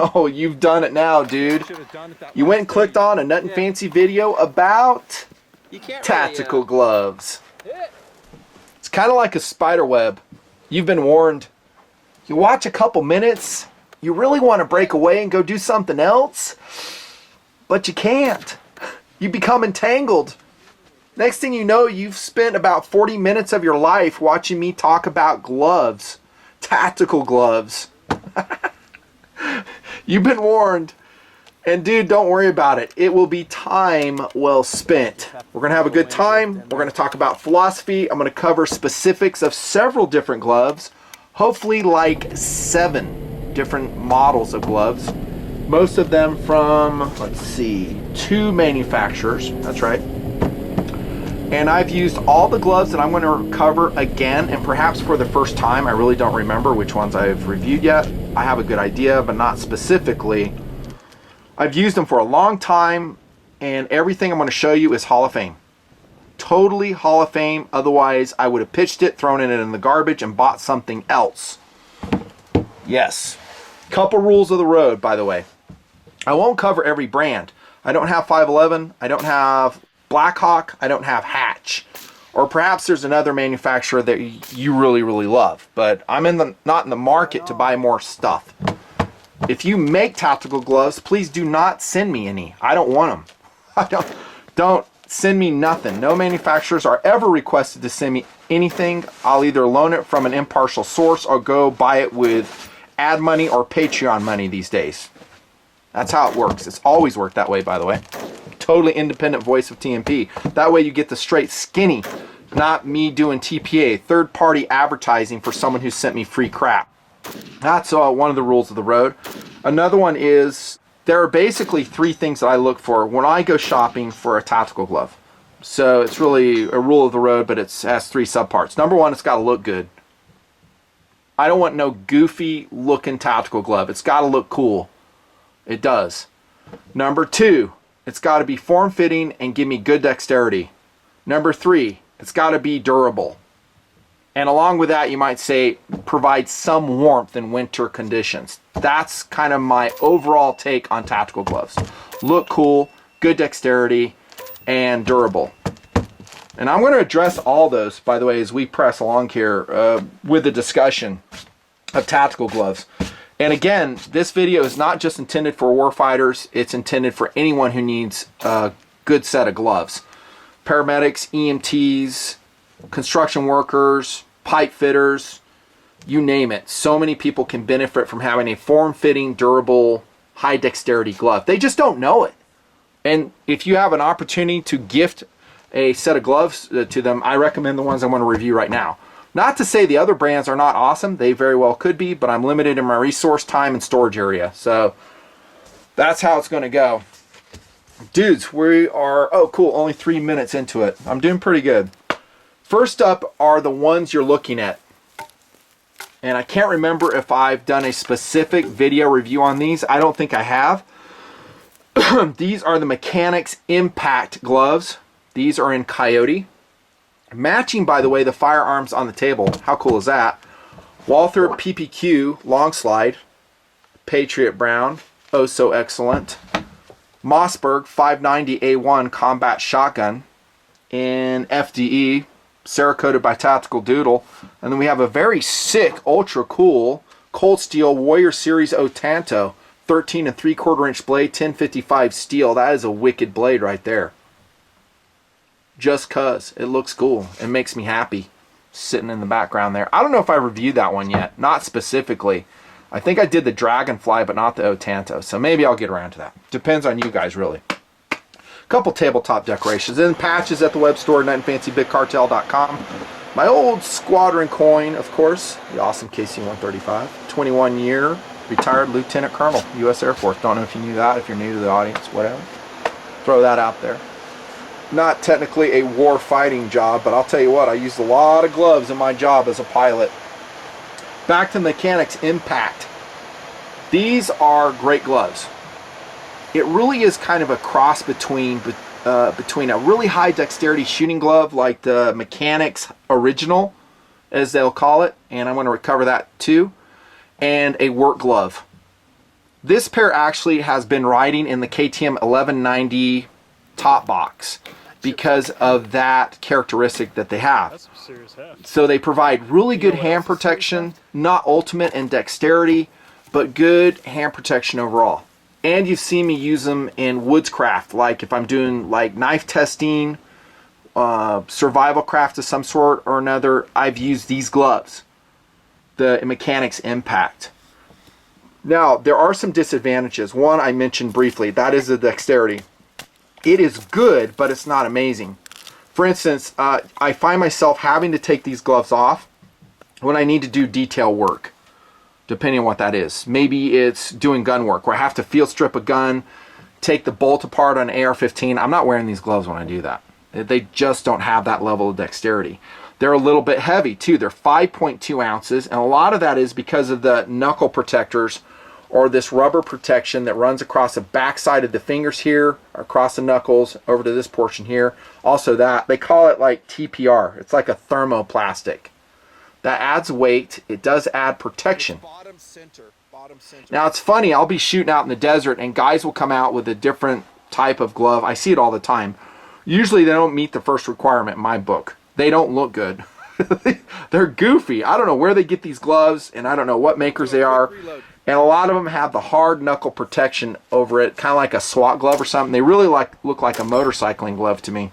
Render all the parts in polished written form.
Oh, you've done it now, dude. You went and clicked on a Nutnfancy video about tactical gloves. It's kind of like a spider web. You've been warned. You watch a couple minutes, you really want to break away and go do something else, but you can't. You become entangled. Next thing you know, you've spent about 40 minutes of your life watching me talk about gloves. Tactical gloves. You've been warned. And dude, don't worry about it. It will be time well spent. We're going to have a good time. We're going to talk about philosophy. I'm going to cover specifics of several different gloves. Hopefully like 7 different models of gloves. Most of them from, let's see, 2 manufacturers. That's right. And I've used all the gloves that I'm going to cover again, and perhaps for the first time. I really don't remember which ones I've reviewed yet. I have a good idea, but not specifically. I've used them for a long time, and everything I'm going to show you is Hall of Fame. Totally Hall of Fame. Otherwise, I would have pitched it, thrown it in the garbage, and bought something else. Yes. Couple rules of the road, by the way. I won't cover every brand. I don't have 511. I don't have Blackhawk. I don't have Hatch. Or perhaps there's another manufacturer that you really, really love. But I'm not in the market to buy more stuff. If you make tactical gloves, please do not send me any. I don't want them. Don't send me nothing. No manufacturers are ever requested to send me anything. I'll either loan it from an impartial source or go buy it with ad money or Patreon money these days. That's how it works. It's always worked that way, by the way. Totally independent voice of TMP. That way you get the straight skinny, not me doing TPA, third-party advertising for someone who sent me free crap. That's one of the rules of the road. Another one is there are basically 3 things that I look for when I go shopping for a tactical glove. So it's really a rule of the road, but it has 3 subparts. Number 1, it's got to look good. I don't want no goofy looking tactical glove. It's got to look cool. It does. Number 2, it's got to be form-fitting and give me good dexterity. Number 3, it's got to be durable. And along with that, you might say, provide some warmth in winter conditions. That's kind of my overall take on tactical gloves. Look cool, good dexterity, and durable. And I'm going to address all those, by the way, as we press along here with the discussion of tactical gloves. And again, this video is not just intended for warfighters. It's intended for anyone who needs a good set of gloves. Paramedics, EMTs, construction workers, pipe fitters, you name it. So many people can benefit from having a form-fitting, durable, high-dexterity glove. They just don't know it. And if you have an opportunity to gift a set of gloves to them, I recommend the ones I'm going to review right now. Not to say the other brands are not awesome. They very well could be, but I'm limited in my resource, time, and storage area. So that's how it's going to go. Dudes, we are, oh cool, only 3 minutes into it. I'm doing pretty good. First up are the ones you're looking at. And I can't remember if I've done a specific video review on these. I don't think I have. These are the Mechanix MPact gloves. These are in Coyote. Matching, by the way, the firearms on the table. How cool is that? Walther PPQ long slide. Patriot Brown. Oh so excellent. Mossberg 590A1 combat shotgun in FDE. Cerakoted by Tactical Doodle. And then we have a very sick, ultra cool Cold Steel Warrior Series Otanto. 13 3/4 inch blade, 1055 steel. That is a wicked blade right there. Just cuz it looks cool. It makes me happy sitting in the background there. I don't know if I reviewed that one yet. Not specifically. I think I did the Dragonfly, but not the Otanto. So maybe I'll get around to that. Depends on you guys, really. Couple tabletop decorations and patches at the web store, nutnfancybigcartel.com. My old squadron coin, of course, the awesome KC-135. 21-year retired Lieutenant Colonel, U.S. Air Force. Don't know if you knew that, if you're new to the audience, whatever. Throw that out there. Not technically a war fighting job, but I'll tell you what, I used a lot of gloves in my job as a pilot. Back to Mechanix MPact. These are great gloves. It really is kind of a cross between a really high dexterity shooting glove like the Mechanix Original, as they'll call it, and I'm going to cover that too, and a work glove. This pair actually has been riding in the KTM 1190 top box because of that characteristic that they have. That's some serious heft. So they provide really good hand protection, not ultimate in dexterity, but good hand protection overall. And you've seen me use them in woodscraft, like if I'm doing like knife testing, survival craft of some sort or another, I've used these gloves, the Mechanix MPact. Now, there are some disadvantages. One I mentioned briefly, that is the dexterity. It is good, but it's not amazing. For instance, I find myself having to take these gloves off when I need to do detail work, depending on what that is. Maybe it's doing gun work, where I have to field strip a gun, take the bolt apart on an AR-15. I'm not wearing these gloves when I do that. They just don't have that level of dexterity. They're a little bit heavy too. They're 5.2 ounces, and a lot of that is because of the knuckle protectors, or this rubber protection that runs across the backside of the fingers here, across the knuckles, over to this portion here. Also that, they call it like TPR. It's like a thermoplastic. That adds weight. It does add protection. Bottom center. Now it's funny, I'll be shooting out in the desert and guys will come out with a different type of glove. I see it all the time. Usually they don't meet the first requirement in my book. They don't look good. They're goofy. I don't know where they get these gloves, and I don't know what makers they are. And a lot of them have the hard knuckle protection over it, kind of like a SWAT glove or something. They really look like a motorcycling glove to me.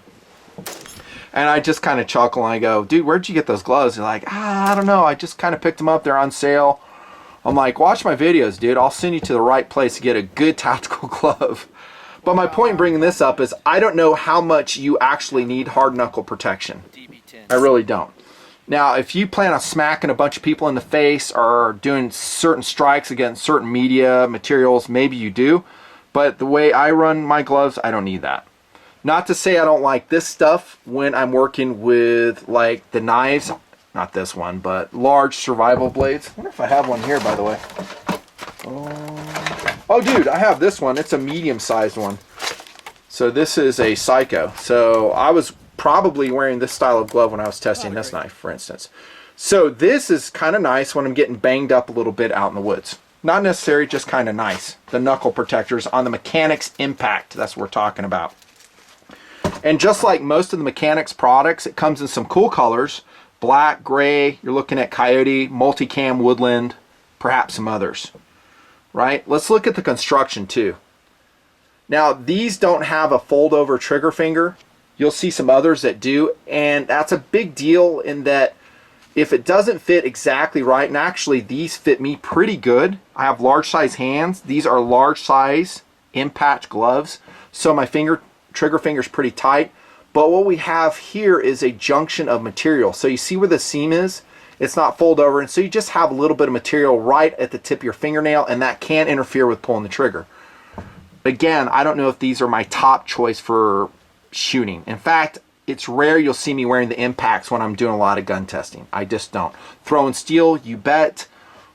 And I just kind of chuckle and I go, dude, where'd you get those gloves? They're like, I don't know. I just kind of picked them up. They're on sale. I'm like, watch my videos, dude. I'll send you to the right place to get a good tactical glove. But my point in bringing this up is I don't know how much you actually need hard knuckle protection. I really don't. Now, if you plan on smacking a bunch of people in the face or doing certain strikes against certain media materials, maybe you do. But the way I run my gloves, I don't need that. Not to say I don't like this stuff when I'm working with like the knives, not this one, but large survival blades. I wonder if I have one here, by the way. Oh, dude, I have this one. It's a medium-sized one. So this is a Psycho. So I was probably wearing this style of glove when I was testing this knife, for instance. So this is kind of nice when I'm getting banged up a little bit out in the woods. Not necessary, just kind of nice. The knuckle protectors on the Mechanix MPact, that's what we're talking about. And just like most of the Mechanix products, it comes in some cool colors. Black, gray, you're looking at coyote, multicam, woodland, perhaps some others. Right? Let's look at the construction too. Now, these don't have a fold over trigger finger. You'll see some others that do, and that's a big deal in that if it doesn't fit exactly right, and actually these fit me pretty good. I have large size hands. These are large size MPact gloves, so my trigger finger is pretty tight. But what we have here is a junction of material. So you see where the seam is? It's not fold over, and so you just have a little bit of material right at the tip of your fingernail, and that can interfere with pulling the trigger. Again, I don't know if these are my top choice for shooting. In fact, it's rare you'll see me wearing the MPacts when I'm doing a lot of gun testing. I just don't. Throwing steel, you bet.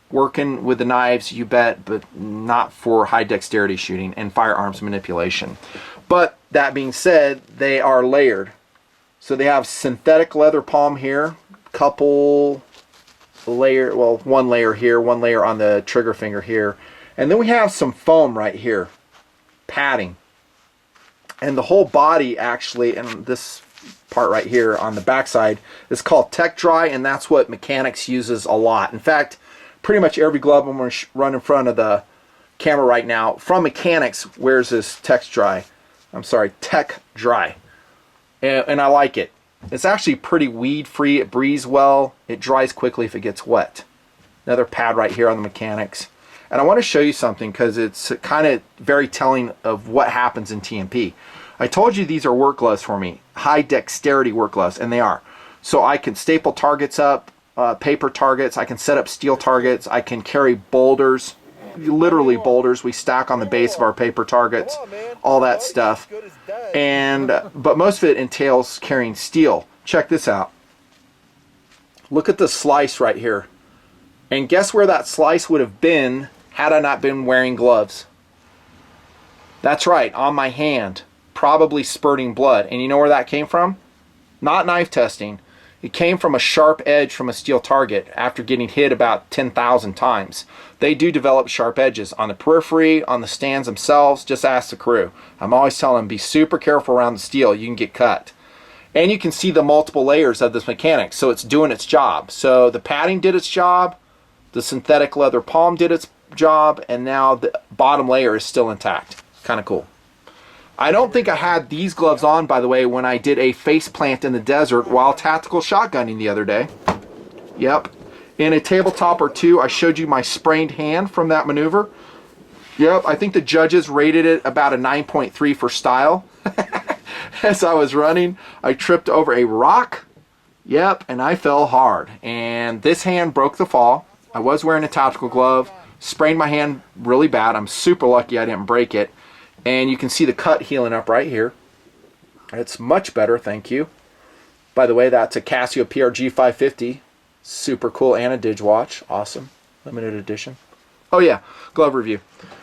Working with the knives, you bet, but not for high dexterity shooting and firearms manipulation. But that being said, they are layered. So they have synthetic leather palm here, couple layer, well, one layer here, one layer on the trigger finger here, and then we have some foam right here, padding. And the whole body actually, and this part right here on the backside, is called Tech Dry, and that's what Mechanix uses a lot. In fact, pretty much every glove I'm going to run in front of the camera right now from Mechanix wears this Tech Dry. And I like it. It's actually pretty weed free. It breathes well. It dries quickly if it gets wet. Another pad right here on the Mechanix. And I want to show you something because it's kind of very telling of what happens in TMP. I told you these are work gloves for me, high dexterity work gloves, and they are. So I can staple targets up, paper targets, I can set up steel targets, I can carry boulders, literally boulders we stack on the base of our paper targets, all that stuff. And but most of it entails carrying steel. Check this out. Look at the slice right here. And guess where that slice would have been had I not been wearing gloves? That's right, on my hand, probably spurting blood. And you know where that came from? Not knife testing. It came from a sharp edge from a steel target after getting hit about 10,000 times. They do develop sharp edges on the periphery, on the stands themselves. Just ask the crew. I'm always telling them, be super careful around the steel. You can get cut. And you can see the multiple layers of this Mechanix, so it's doing its job. So the padding did its job, the synthetic leather palm did its job, and now the bottom layer is still intact. Kind of cool. I don't think I had these gloves on, by the way, when I did a face plant in the desert while tactical shotgunning the other day. Yep. In a tabletop or two, I showed you my sprained hand from that maneuver. Yep, I think the judges rated it about a 9.3 for style. As I was running, I tripped over a rock. Yep, and I fell hard. And this hand broke the fall. I was wearing a tactical glove. Sprained my hand really bad. I'm super lucky I didn't break it. And you can see the cut healing up right here. It's much better, thank you. By the way, that's a Casio PRG 550. Super cool, and a Dig watch. Awesome. Limited edition. Oh yeah, glove review.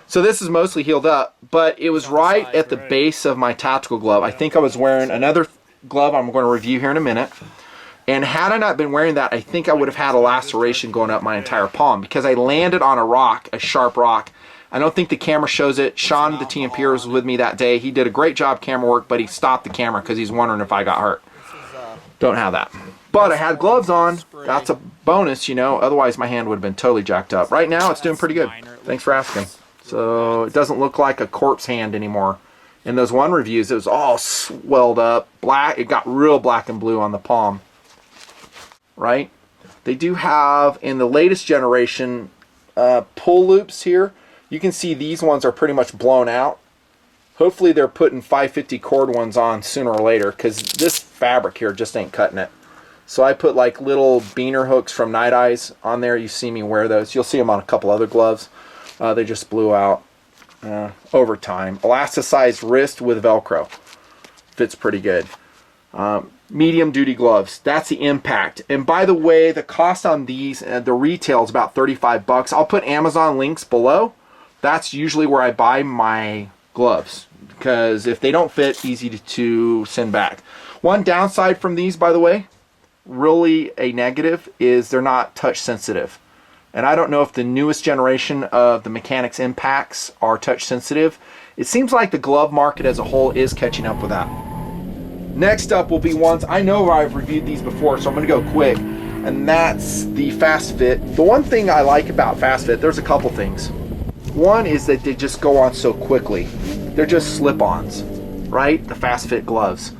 So this is mostly healed up, but it was right at the base of my tactical glove. I think I was wearing another glove I'm going to review here in a minute. And had I not been wearing that, I think I would have had a laceration going up my entire palm because I landed on a rock, a sharp rock. I don't think the camera shows it. Sean, the TMP, was with me that day. He did a great job camera work, but he stopped the camera because he's wondering if I got hurt. Don't have that. But I had gloves on. That's a bonus, you know. Otherwise, my hand would have been totally jacked up. Right now, it's doing pretty good. Thanks for asking. So it doesn't look like a corpse hand anymore. In those one reviews, it was all swelled up, black. It got real black and blue on the palm. Right? They do have, in the latest generation, pull loops here. You can see these ones are pretty much blown out. Hopefully they're putting 550 cord ones on sooner or later because this fabric here just ain't cutting it. So I put like little beaner hooks from Night Eyes on there. You see me wear those. You'll see them on a couple other gloves. They just blew out over time. Elasticized wrist with Velcro. Fits pretty good. Medium duty gloves. That's the MPact. And by the way, the cost on these, the retail is about 35 bucks. I'll put Amazon links below. That's usually where I buy my gloves because if they don't fit, easy to send back. One downside from these, by the way, really a negative, is they're not touch sensitive. And I don't know if the newest generation of the Mechanix MPacts are touch sensitive. It seems like the glove market as a whole is catching up with that. Next up will be ones, I know I've reviewed these before, so I'm going to go quick, and that's the Fastfit. The one thing I like about Fastfit, there's a couple things. One is that they just go on so quickly. They're just slip-ons, right? The Fastfit gloves.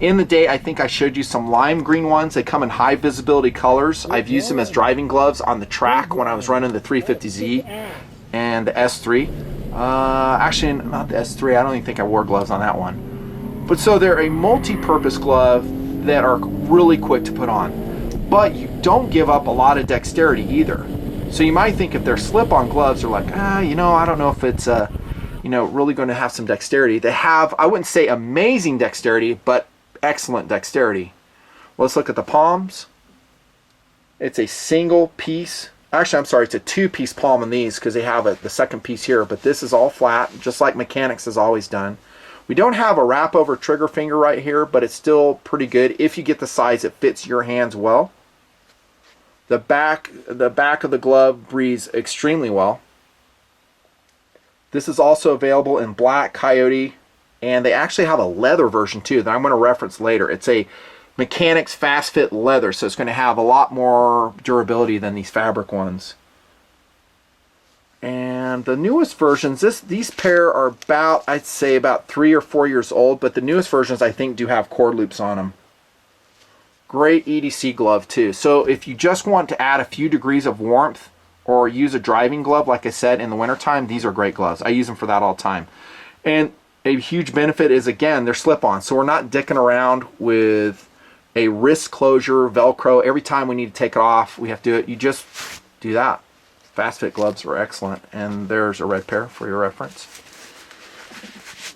In the day, I think I showed you some lime green ones. They come in high visibility colors. I've used them as driving gloves on the track when I was running the 350Z and the S3. Actually, not the S3. I don't even think I wore gloves on that one. But so they're a multi-purpose glove that are really quick to put on. But you don't give up a lot of dexterity either. So you might think if they're slip-on gloves, they're like, you know, I don't know if it's, you know, really going to have some dexterity. They have, I wouldn't say amazing dexterity, but excellent dexterity. Let's look at the palms. It's a single piece. Actually, I'm sorry, it's a two-piece palm in these because they have the second piece here, but this is all flat, just like Mechanix has always done. We don't have a wrap-over trigger finger right here, but it's still pretty good if you get the size that fits your hands well. The back of the glove breathes extremely well. This is also available in black, coyote, and they actually have a leather version too that I'm going to reference later. It's a Mechanix Fastfit leather, so it's going to have a lot more durability than these fabric ones. And the newest versions, these pair are about, I'd say about 3 or 4 years old, but the newest versions I think do have cord loops on them. Great EDC glove too. So if you just want to add a few degrees of warmth or use a driving glove, like I said, in the wintertime, these are great gloves. I use them for that all the time. And a huge benefit is, again, they're slip-on. So we're not dicking around with a wrist closure, Velcro. Every time we need to take it off, we have to do it. You just do that. Fastfit gloves are excellent. And there's a red pair for your reference.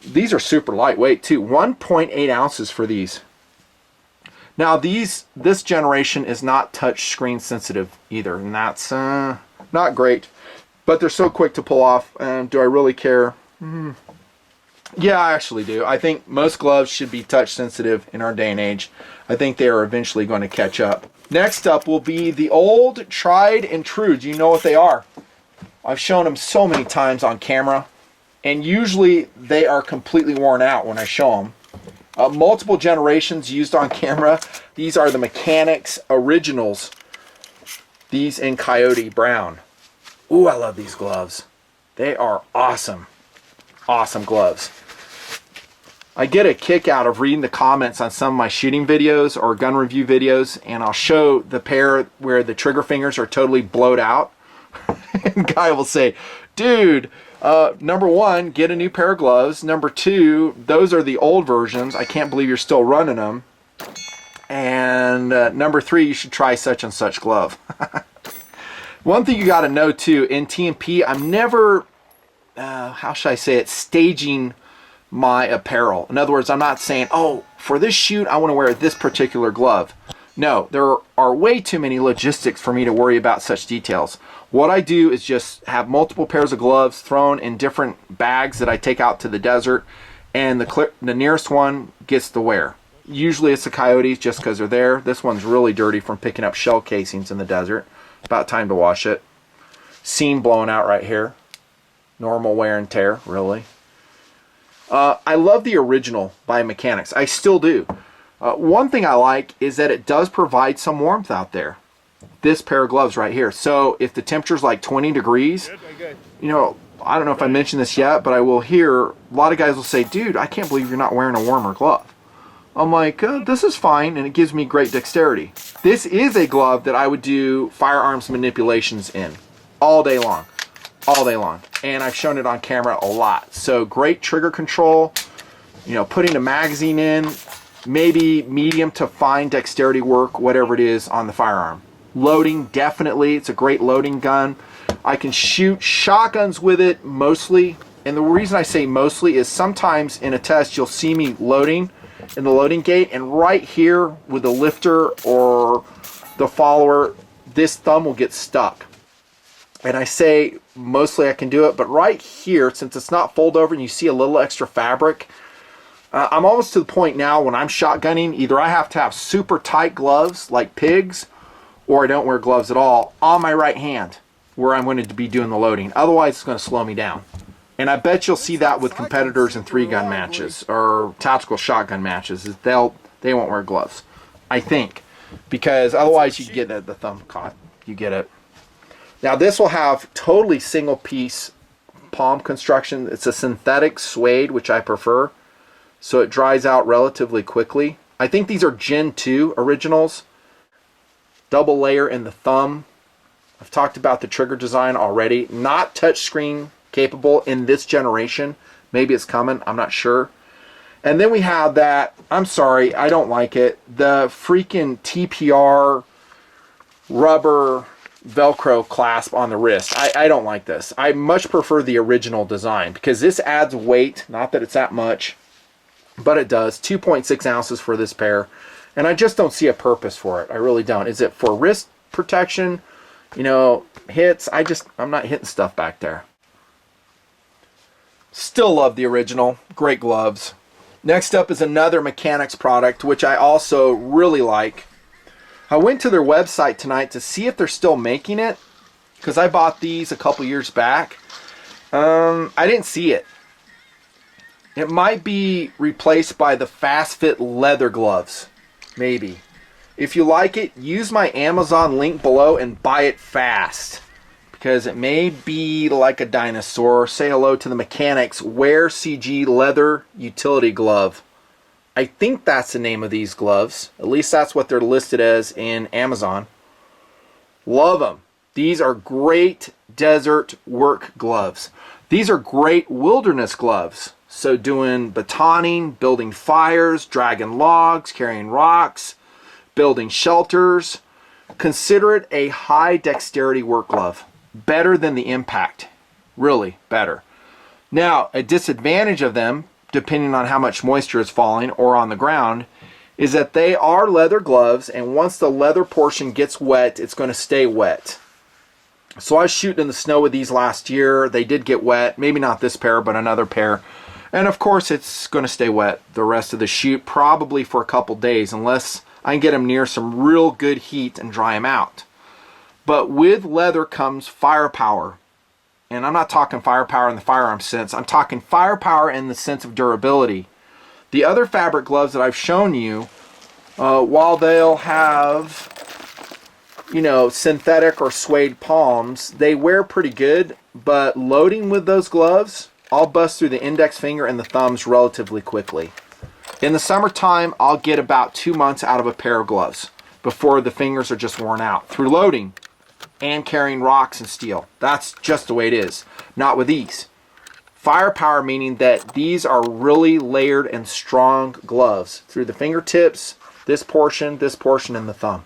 These are super lightweight too. 1.8 ounces for these. Now this generation is not touch screen sensitive either, and that's not great, but they're so quick to pull off. And do I really care? Yeah, I actually do. I think most gloves should be touch sensitive in our day and age. I think they are eventually going to catch up. Next up will be the old tried and true. Do you know what they are? I've shown them so many times on camera, and usually they are completely worn out when I show them. Multiple generations used on camera. These are the Mechanix originals. These in Coyote Brown. Ooh, I love these gloves. They are awesome. Awesome gloves. I get a kick out of reading the comments on some of my shooting videos or gun review videos, and I'll show the pair where the trigger fingers are totally blowed out. And guy will say, dude, number one, get a new pair of gloves. Number two, those are the old versions. I can't believe you're still running them. And number three, you should try such and such glove. One thing you got to know too, in T&P, I'm never, how should I say it, staging my apparel. In other words, I'm not saying, oh, for this shoot, I want to wear this particular glove. No, there are way too many logistics for me to worry about such details. What I do is just have multiple pairs of gloves thrown in different bags that I take out to the desert, and the nearest one gets the wear. Usually it's the Coyotes just because they're there. This one's really dirty from picking up shell casings in the desert. About time to wash it. Seam blowing out right here. Normal wear and tear, really. I love the original by Mechanix. I still do. One thing I like is that it does provide some warmth out there. This pair of gloves right here. So if the temperature's like 20 degrees, you know, I don't know if I mentioned this yet, but I will hear a lot of guys will say, dude, I can't believe you're not wearing a warmer glove. I'm like, this is fine, and it gives me great dexterity. This is a glove that I would do firearms manipulations in all day long. All day long. And I've shown it on camera a lot. So great trigger control, you know, putting a magazine in, maybe medium to fine dexterity work, whatever it is on the firearm. Loading, definitely. It's a great loading gun. I can shoot shotguns with it mostly. And the reason I say mostly is sometimes in a test you'll see me loading in the loading gate, and right here with the lifter or the follower, this thumb will get stuck. And I say mostly I can do it, but right here, since it's not fold over and you see a little extra fabric, I'm almost to the point now when I'm shotgunning, either I have to have super tight gloves like PIGs, or I don't wear gloves at all on my right hand where I'm going to be doing the loading. Otherwise, it's going to slow me down. And I bet you'll see that with competitors in 3-gun matches or tactical shotgun matches. They won't wear gloves, I think, because otherwise you get the thumb caught. You get it. Now this will have totally single piece palm construction. It's a synthetic suede, which I prefer, so it dries out relatively quickly. I think these are Gen 2 originals. Double layer in the thumb. I've talked about the trigger design already. Not touchscreen capable in this generation. Maybe it's coming, I'm not sure. And then we have that, I'm sorry, I don't like it, the freaking TPR rubber Velcro clasp on the wrist. I don't like this. I much prefer the original design because this adds weight, not that it's that much, but it does. 2.6 ounces for this pair, and I just don't see a purpose for it. I really don't. Is it for wrist protection, you know, hits? I'm not hitting stuff back there. Still love the original. Great gloves. Next up is another Mechanix product, which I also really like. I went to their website tonight to see if they're still making it, because I bought these a couple years back. I didn't see it. It might be replaced by the Fastfit leather gloves. Maybe. If you like it, use my Amazon link below and buy it fast, because it may be like a dinosaur. Say hello to the Mechanix Wear CG Leather Utility Glove. I think that's the name of these gloves. At least that's what they're listed as in Amazon. Love them. These are great desert work gloves. These are great wilderness gloves. So doing batoning, building fires, dragging logs, carrying rocks, building shelters. Consider it a high dexterity work glove. Better than the MPact. Really better. Now, a disadvantage of them, depending on how much moisture is falling or on the ground, is that they are leather gloves, and once the leather portion gets wet, it's going to stay wet. So I was shooting in the snow with these last year. They did get wet. Maybe not this pair, but another pair. And of course it's going to stay wet the rest of the shoot, probably for a couple days, unless I can get them near some real good heat and dry them out. But with leather comes firepower. And I'm not talking firepower in the firearm sense. I'm talking firepower in the sense of durability. The other fabric gloves that I've shown you, while they'll have, you know, synthetic or suede palms, they wear pretty good. But loading with those gloves, I'll bust through the index finger and the thumbs relatively quickly. In the summertime, I'll get about 2 months out of a pair of gloves before the fingers are just worn out through loading and carrying rocks and steel. That's just the way it is. Not with these. Firepower meaning that these are really layered and strong gloves through the fingertips, this portion, and the thumb.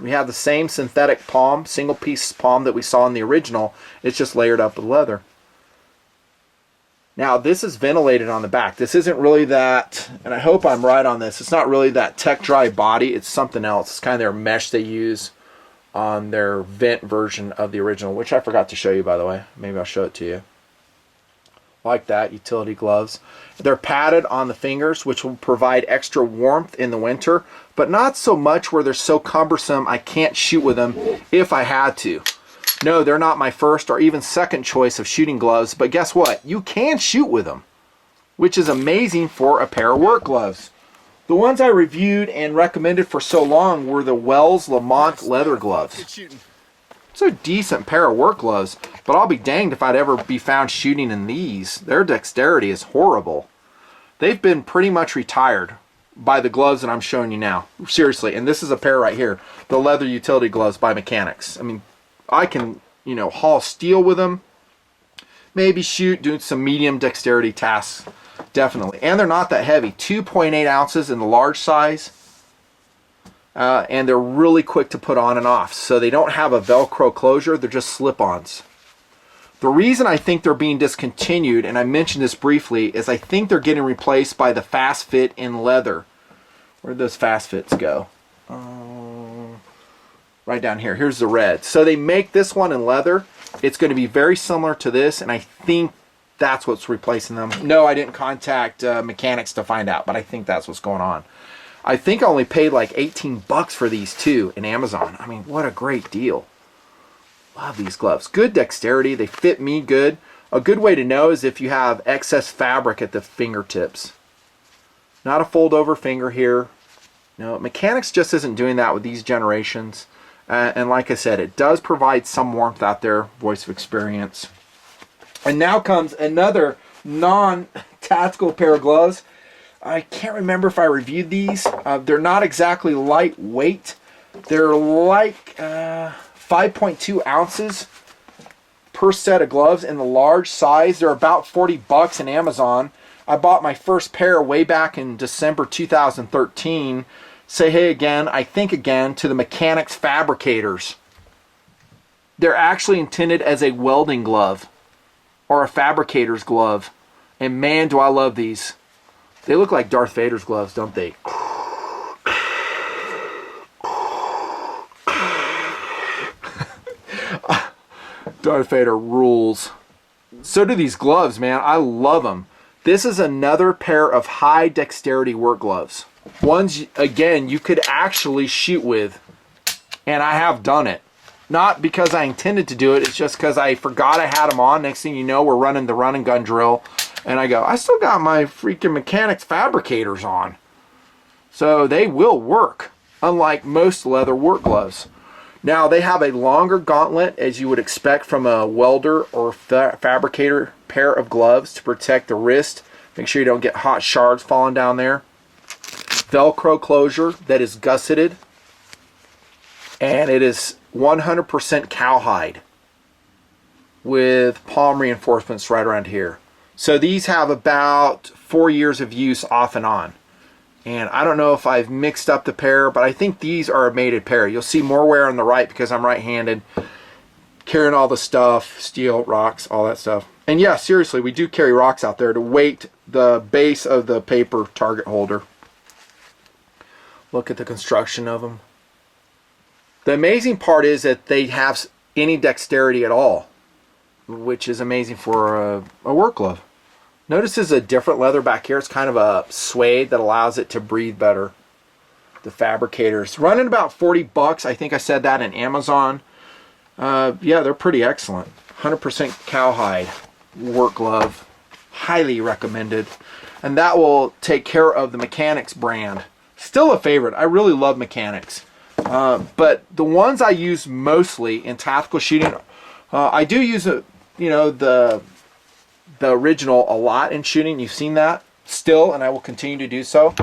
We have the same synthetic palm, single piece palm that we saw in the original. It's just layered up with leather. Now this is ventilated on the back. This isn't really that, and I hope I'm right on this, it's not really that tech dry body, it's something else. It's kind of their mesh they use on their vent version of the original, which I forgot to show you, by the way. Maybe I'll show it to you. Like that, utility gloves. They're padded on the fingers, which will provide extra warmth in the winter, but not so much where they're so cumbersome I can't shoot with them if I had to. No, they're not my first or even second choice of shooting gloves, but guess what? You can shoot with them, which is amazing for a pair of work gloves. The ones I reviewed and recommended for so long were the Wells Lamont leather gloves. It's a decent pair of work gloves, but I'll be danged if I'd ever be found shooting in these. Their dexterity is horrible. They've been pretty much retired by the gloves that I'm showing you now. Seriously, and this is a pair right here. The leather utility gloves by Mechanix. I mean, I can, you know, haul steel with them. Maybe shoot, do some medium dexterity tasks. Definitely. And they're not that heavy. 2.8 ounces in the large size. And they're really quick to put on and off. So they don't have a Velcro closure. They're just slip-ons. The reason I think they're being discontinued, and I mentioned this briefly, is I think they're getting replaced by the Fastfit in leather. Where'd those Fastfits go? Right down here. Here's the red. So they make this one in leather. It's going to be very similar to this, and I think that's what's replacing them. No, I didn't contact Mechanix to find out, but I think that's what's going on. I think I only paid like 18 bucks for these two in Amazon. I mean, what a great deal. Love these gloves. Good dexterity. They fit me good. A good way to know is if you have excess fabric at the fingertips. Not a fold over finger here. No, Mechanix just isn't doing that with these generations. And like I said, it does provide some warmth out there. Voice of experience. And now comes another non-tactical pair of gloves. I can't remember if I reviewed these. They're not exactly lightweight. They're like 5.2 ounces per set of gloves in the large size. They're about 40 bucks in Amazon. I bought my first pair way back in December 2013. Say hey again, I think again, to the Mechanix Fabricators. They're actually intended as a welding glove or a fabricator's glove. And man, do I love these. They look like Darth Vader's gloves, don't they? Darth Vader rules. So do these gloves, man. I love them. This is another pair of high dexterity work gloves. Ones, again, you could actually shoot with. And I have done it. Not because I intended to do it. It's just because I forgot I had them on. Next thing you know, we're running the run and gun drill. And I go, I still got my freaking Mechanix Fabricators on. So they will work, unlike most leather work gloves. Now, they have a longer gauntlet, as you would expect from a welder or fabricator pair of gloves to protect the wrist. Make sure you don't get hot shards falling down there. Velcro closure that is gusseted. And it is 100% cowhide with palm reinforcements right around here. So these have about 4 years of use off and on. And I don't know if I've mixed up the pair, but I think these are a mated pair. You'll see more wear on the right because I'm right-handed. Carrying all the stuff, steel, rocks, all that stuff. And yeah, seriously, we do carry rocks out there to weight the base of the paper target holder. Look at the construction of them. The amazing part is that they have any dexterity at all, which is amazing for a work glove. Notice there's a different leather back here. It's kind of a suede that allows it to breathe better. The Fabricators. Running about 40 bucks. I think I said that in Amazon. Yeah, they're pretty excellent. 100% cowhide work glove. Highly recommended. And that will take care of the Mechanix brand. Still a favorite. I really love Mechanix. But the ones I use mostly in tactical shooting, I do use the original a lot in shooting. You've seen that still, and I will continue to do so.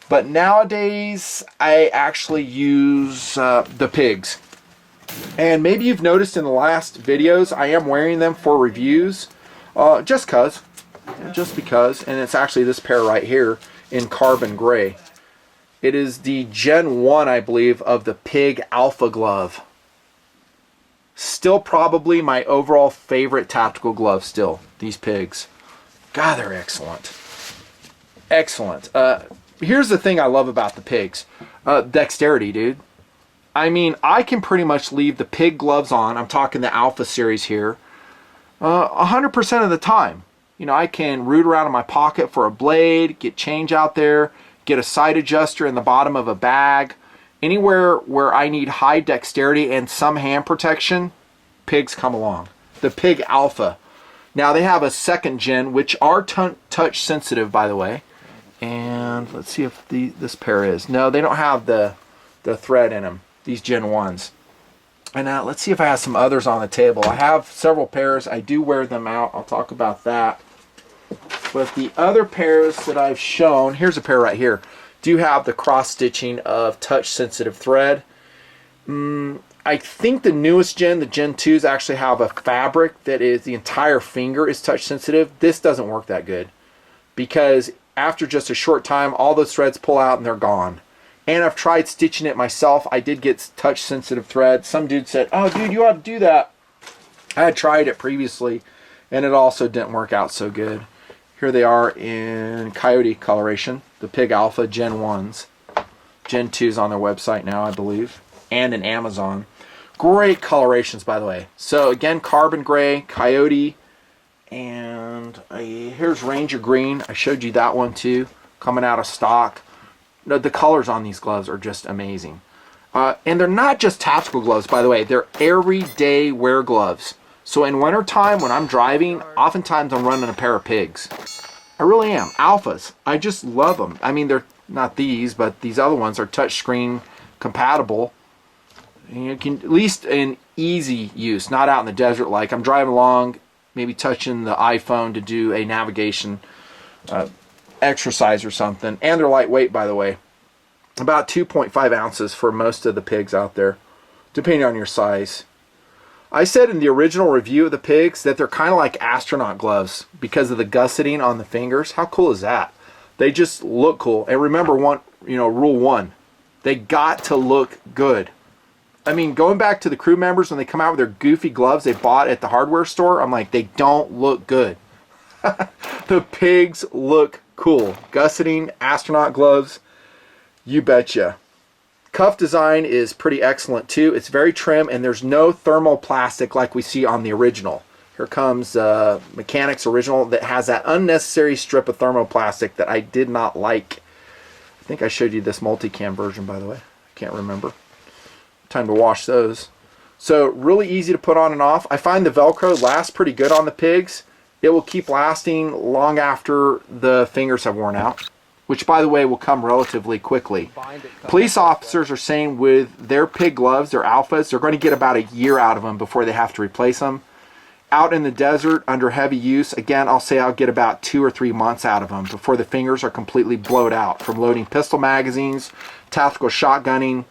But nowadays, I actually use the PIGs. And maybe you've noticed in the last videos, I am wearing them for reviews. Just because. And it's actually this pair right here in carbon gray. It is the Gen 1, I believe, of the PIG Alpha glove. Still probably my overall favorite tactical glove still. These PIGs. God, they're excellent. Excellent. Here's the thing I love about the PIGs. Dexterity, dude. I mean, I can pretty much leave the PIG gloves on. I'm talking the Alpha series here. 100% of the time. You know, I can root around in my pocket for a blade, get change out there, get a sight adjuster in the bottom of a bag. Anywhere where I need high dexterity and some hand protection, PIGs come along. The PIG Alpha. Now they have a second gen, which are touch sensitive, by the way. And let's see if this pair is. No, they don't have the thread in them, these Gen 1s. And now let's see if I have some others on the table. I have several pairs. I do wear them out. I'll talk about that. But the other pairs that I've shown, here's a pair right here, do have the cross stitching of touch sensitive thread. I think the newest gen, the Gen 2s, actually have a fabric that is the entire finger is touch sensitive. This doesn't work that good because after just a short time, all those threads pull out and they're gone. And I've tried stitching it myself. I did get touch sensitive thread. Some dude said, oh dude, you ought to do that. I had tried it previously and it also didn't work out so good. Here they are in coyote coloration, the PIG Alpha Gen 1s. Gen 2's on their website now, I believe, and in Amazon. Great colorations, by the way. So again, carbon gray, coyote, and here's Ranger green. I showed you that one too, coming out of stock. The colors on these gloves are just amazing. And they're not just tactical gloves, by the way. They're everyday wear gloves. So in winter time, when I'm driving, oftentimes I'm running a pair of PIGs. I really am. Alphas. I just love them. I mean, they're not these, but these other ones are touchscreen compatible. And you can, at least in easy use, not out in the desert like I'm driving along, maybe touching the iPhone to do a navigation exercise or something. And they're lightweight, by the way. About 2.5 ounces for most of the PIGs out there, depending on your size. I said in the original review of the PIGs that they're kind of like astronaut gloves because of the gusseting on the fingers. How cool is that? They just look cool. And remember, rule one, they got to look good. I mean, going back to the crew members when they come out with their goofy gloves they bought at the hardware store, I'm like, they don't look good. The PIGs look cool. Gusseting, astronaut gloves, you betcha. Cuff design is pretty excellent too. It's very trim and there's no thermoplastic like we see on the original. Here comes Mechanix original that has that unnecessary strip of thermoplastic that I did not like. I think I showed you this multicam version, by the way. I can't remember. Time to wash those. So really easy to put on and off. I find the Velcro lasts pretty good on the PIGs. It will keep lasting long after the fingers have worn out, which by the way will come relatively quickly. Police officers are saying with their PIG gloves, their Alphas, they're going to get about a year out of them before they have to replace them. Out in the desert under heavy use, again, I'll say I'll get about 2 or 3 months out of them before the fingers are completely blowed out from loading pistol magazines, tactical shotgunning,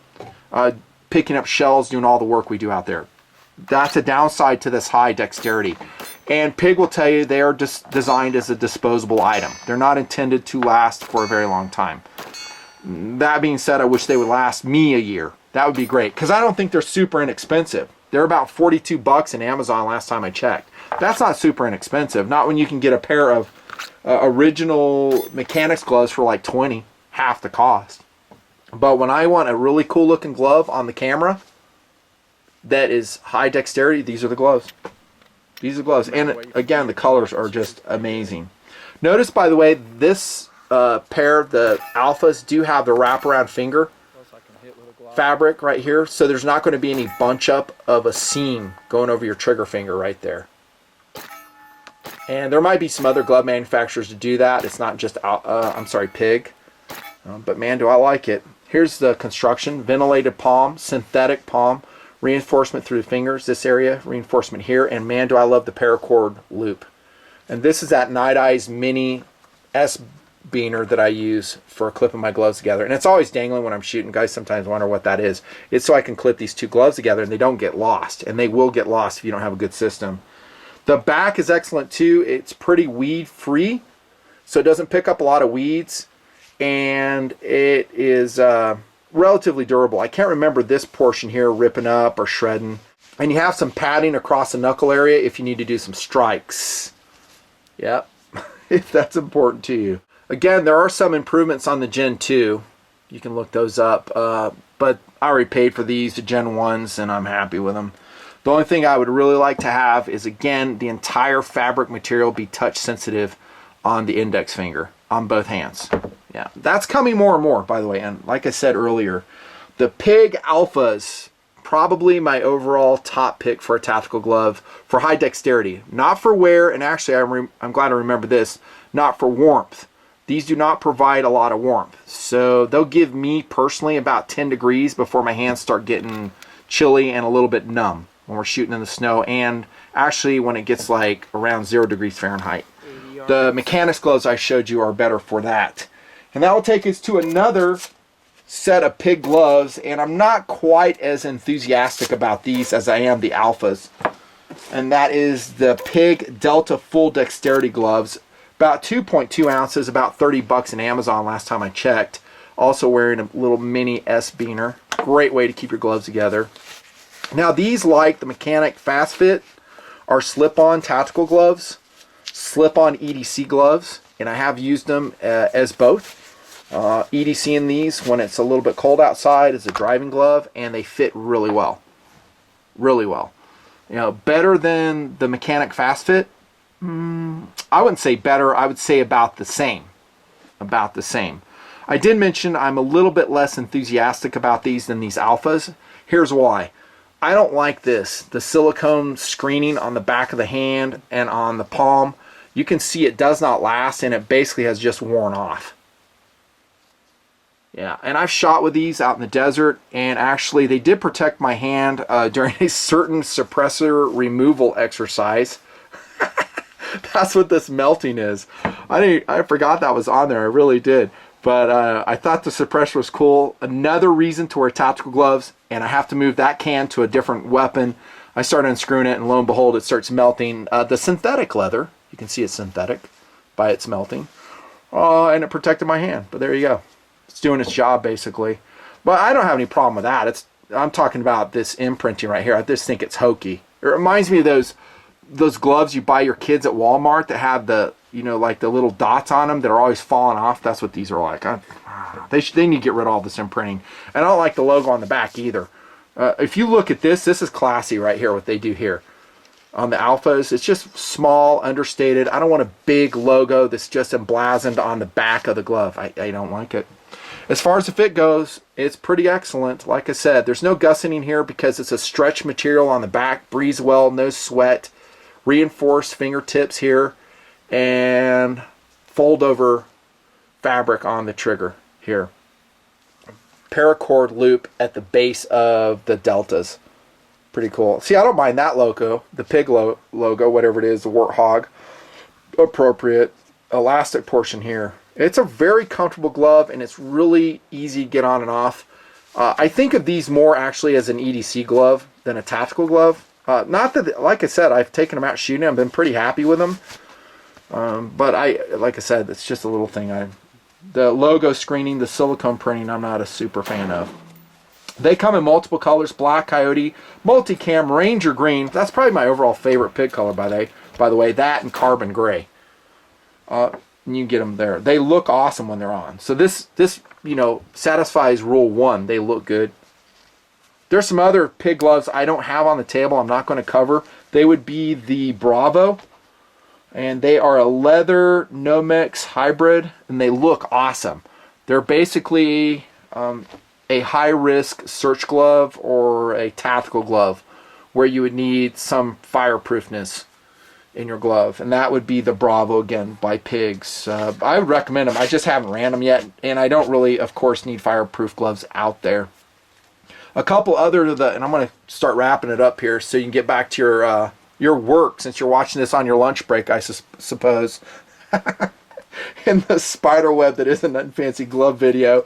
picking up shells, doing all the work we do out there. That's a downside to this high dexterity. And PIG will tell you they are designed as a disposable item. They're not intended to last for a very long time. That being said, I wish they would last me a year. That would be great, because I don't think they're super inexpensive. They're about 42 bucks in Amazon last time I checked. That's not super inexpensive. Not when you can get a pair of original Mechanix gloves for like 20, half the cost. But when I want a really cool looking glove on the camera that is high dexterity, these are the gloves. These are gloves. And again, the colors are just amazing. Notice, by the way, this pair, the Alphas, do have the wraparound finger fabric right here. So there's not going to be any bunch up of a seam going over your trigger finger right there. And there might be some other glove manufacturers to do that. It's not just, PIG. But man, do I like it. Here's the construction. Ventilated palm, synthetic palm, reinforcement through the fingers, this area, reinforcement here. And man, do I love the Paracord Loop. And this is that Night Eyes Mini S beaner that I use for clipping my gloves together. And it's always dangling when I'm shooting. Guys sometimes wonder what that is. It's so I can clip these two gloves together and they don't get lost. And they will get lost if you don't have a good system. The back is excellent too. It's pretty weed free, so it doesn't pick up a lot of weeds, and it is relatively durable. I can't remember this portion here ripping up or shredding. And you have some padding across the knuckle area if you need to do some strikes. Yep, if that's important to you. Again, there are some improvements on the Gen 2. You can look those up, but I already paid for these, the Gen 1s, and I'm happy with them. The only thing I would really like to have is, again, the entire fabric material be touch sensitive on the index finger on both hands. Yeah, that's coming more and more, by the way. And like I said earlier, the PIG Alphas, probably my overall top pick for a tactical glove for high dexterity. Not for wear, and actually I'm glad I remember this, not for warmth. These do not provide a lot of warmth. So they'll give me personally about 10 degrees before my hands start getting chilly and a little bit numb when we're shooting in the snow, and actually when it gets like around 0 degrees Fahrenheit. The Mechanix gloves I showed you are better for that. And that will take us to another set of PIG gloves, and I'm not quite as enthusiastic about these as I am the Alphas. And that is the PIG Delta Full Dexterity gloves. About 2.2 ounces, about 30 bucks in Amazon last time I checked. Also wearing a little mini S beaner. Great way to keep your gloves together. Now these, like the Mechanix Fastfit, are slip-on tactical gloves, slip-on EDC gloves, and I have used them as both. EDC in these when it's a little bit cold outside is a driving glove, and they fit really well. Really well. You know, better than the Mechanix Fastfit? I wouldn't say better, I would say about the same. About the same. I did mention I'm a little bit less enthusiastic about these than these Alphas. Here's why. I don't like this, the silicone screening on the back of the hand and on the palm. You can see it does not last, and it basically has just worn off. Yeah, and I've shot with these out in the desert, and actually they did protect my hand during a certain suppressor removal exercise. That's what this melting is. I forgot that was on there, I really did. But I thought the suppressor was cool. Another reason to wear tactical gloves, and I have to move that can to a different weapon. I start unscrewing it, and lo and behold, it starts melting. The synthetic leather, you can see it's synthetic by its melting. And it protected my hand, but there you go. It's doing its job, basically. But I don't have any problem with that. I'm talking about this imprinting right here. I just think it's hokey. It reminds me of those gloves you buy your kids at Walmart that have the, you know, like the little dots on them that are always falling off. That's what these are like. They need to get rid of all this imprinting. And I don't like the logo on the back either. If you look at this is classy right here, what they do here. On the Alphas, it's just small, understated. I don't want a big logo that's just emblazoned on the back of the glove. I don't like it. As far as the fit goes, it's pretty excellent. Like I said, there's no gusseting here because it's a stretch material on the back. Breathes well, no sweat. Reinforced fingertips here, and fold over fabric on the trigger here. Paracord loop at the base of the deltas. Pretty cool. See, I don't mind that logo, the PIG logo, whatever it is, the warthog. Appropriate. Elastic portion here. It's a very comfortable glove, and it's really easy to get on and off. I think of these more actually as an EDC glove than a tactical glove. Not that, like I said, I've taken them out shooting. I've been pretty happy with them. But like I said, it's just a little thing. The logo screening, the silicone printing, I'm not a super fan of. They come in multiple colors: black, coyote, multicam, ranger green. That's probably my overall favorite PIG color, by the way. That and carbon gray. And you can get them there. They look awesome when they're on. So this you know, satisfies rule 1. They look good. There's some other pig gloves I don't have on the table, I'm not going to cover. They would be the Bravo, and they are a leather Nomex hybrid, and they look awesome. They're basically a high-risk search glove or a tactical glove where you would need some fireproofness in your glove, and that would be the Bravo again by Pigs. I would recommend them. I just haven't ran them yet, and I don't really, of course, need fireproof gloves out there. A couple other and I'm going to start wrapping it up here so you can get back to your work, since you're watching this on your lunch break, I suppose. In the spider web that is a Nutnfancy glove video.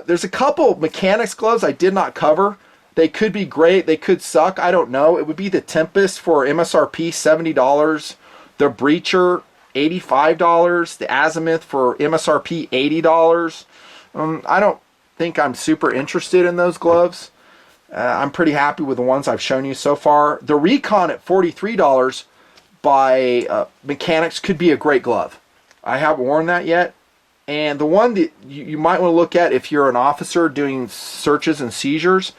There's a couple Mechanix gloves I did not cover. They could be great, they could suck, I don't know. It would be the Tempest for MSRP $70, the Breacher $85, the Azimuth for MSRP $80. I don't think I'm super interested in those gloves. I'm pretty happy with the ones I've shown you so far. The Recon at $43 by Mechanix could be a great glove. I haven't worn that yet. And the one that you might want to look at if you're an officer doing searches and seizures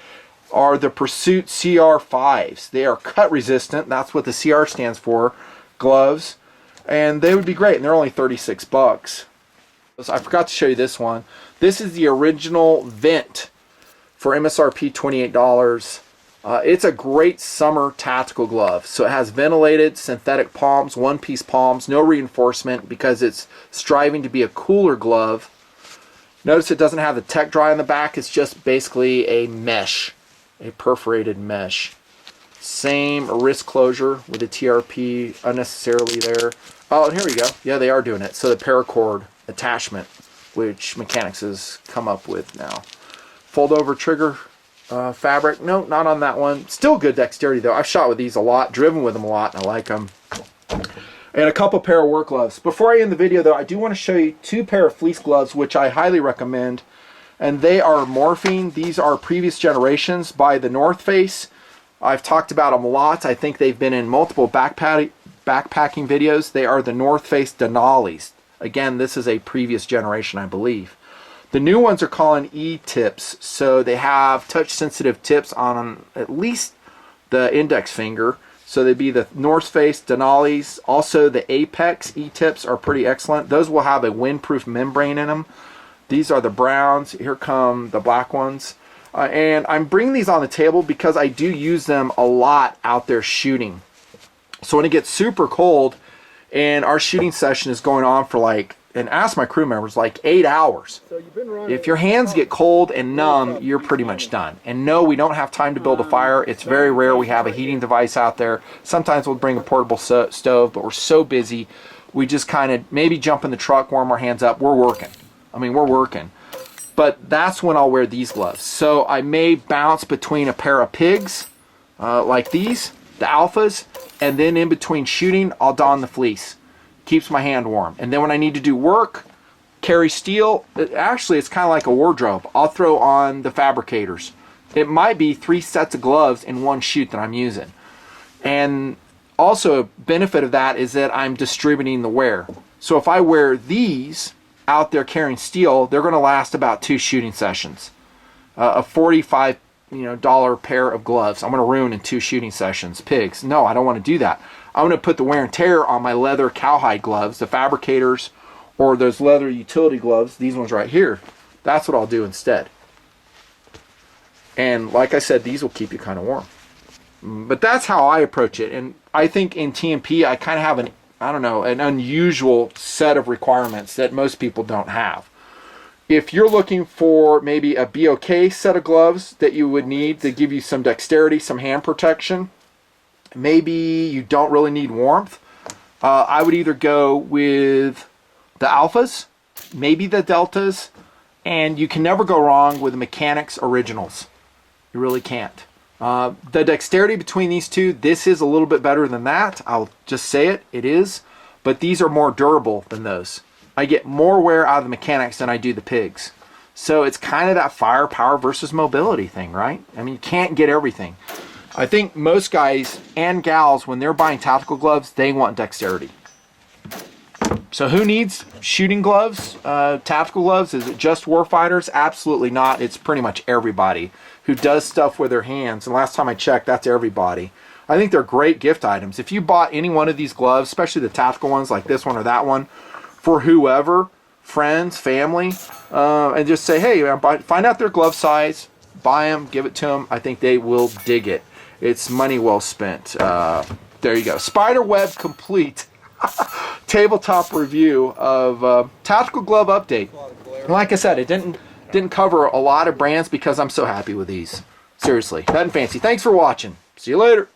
are the Pursuit CR5s. They are cut resistant, that's what the CR stands for, gloves, and they would be great, and they're only 36 bucks. I forgot to show you this one. This is the original Vent for MSRP $28. It's a great summer tactical glove. So it has ventilated synthetic palms, one-piece palms, no reinforcement because it's striving to be a cooler glove. Notice it doesn't have the tech dry on the back. It's just basically a mesh, a perforated mesh. Same wrist closure with the TRP unnecessarily there. Oh, and here we go. Yeah, they are doing it. So the paracord attachment, which Mechanix has come up with now. Fold over trigger fabric. No, not on that one. Still good dexterity though. I've shot with these a lot, driven with them a lot, and I like them. And a couple pair of work gloves. Before I end the video though, I do want to show you two pair of fleece gloves, which I highly recommend. And they are morphine. These are previous generations by the North Face. I've talked about them a lot. I think they've been in multiple backpacking videos. They are the North Face Denalis. Again, this is a previous generation, I believe. The new ones are called E-tips, so they have touch-sensitive tips on at least the index finger. So they'd be the North Face Denalis. Also, the Apex E-tips are pretty excellent. Those will have a windproof membrane in them. These are the browns. Here come the black ones. And I'm bringing these on the table because I do use them a lot out there shooting. So when it gets super cold and our shooting session is going on for like, and ask my crew members, like 8 hours. So if your hands get cold and numb, you're pretty much done. And no, we don't have time to build a fire. It's very rare we have a heating device out there. Sometimes we'll bring a portable stove, but we're so busy, we just kind of maybe jump in the truck, warm our hands up. We're working. I mean, we're working. But that's when I'll wear these gloves. So I may bounce between a pair of Pigs, like these, the Alphas, and then in between shooting, I'll don the fleece. Keeps my hand warm. And then when I need to do work, carry steel, actually it's kind of like a wardrobe. I'll throw on the Fabricators. It might be 3 sets of gloves in one shoot that I'm using. And also a benefit of that is that I'm distributing the wear. So if I wear these out there carrying steel, they're going to last about 2 shooting sessions. A $45 pair of gloves I'm going to ruin in 2 shooting sessions. Pigs. No, I don't want to do that. I'm going to put the wear and tear on my leather cowhide gloves, the Fabricators, or those leather utility gloves, these ones right here. That's what I'll do instead. And like I said, these will keep you kind of warm. But that's how I approach it. And I think in TMP, I kind of have an unusual set of requirements that most people don't have. If you're looking for maybe a BOK set of gloves that you would need to give you some dexterity, some hand protection, maybe you don't really need warmth, I would either go with the Alphas, maybe the Deltas, and you can never go wrong with the Mechanix Originals. You really can't. The dexterity between these two, this is a little bit better than that. I'll just say it, it is. But these are more durable than those. I get more wear out of the Mechanix than I do the Pigs. So it's kind of that firepower versus mobility thing, right? I mean, you can't get everything. I think most guys and gals, when they're buying tactical gloves, they want dexterity. So who needs shooting gloves, tactical gloves? Is it just warfighters? Absolutely not. It's pretty much everybody. who does stuff with their hands. And last time I checked, that's everybody. I think they're great gift items. If you bought any one of these gloves, especially the tactical ones like this one or that one, for whoever, friends, family, and just say, hey, find out their glove size, buy them, give it to them. I think they will dig it. It's money well spent. There you go. Spiderweb complete. Tabletop review of tactical glove update. And like I said, it didn't cover a lot of brands because I'm so happy with these. Seriously, Nutnfancy. Thanks for watching. See you later.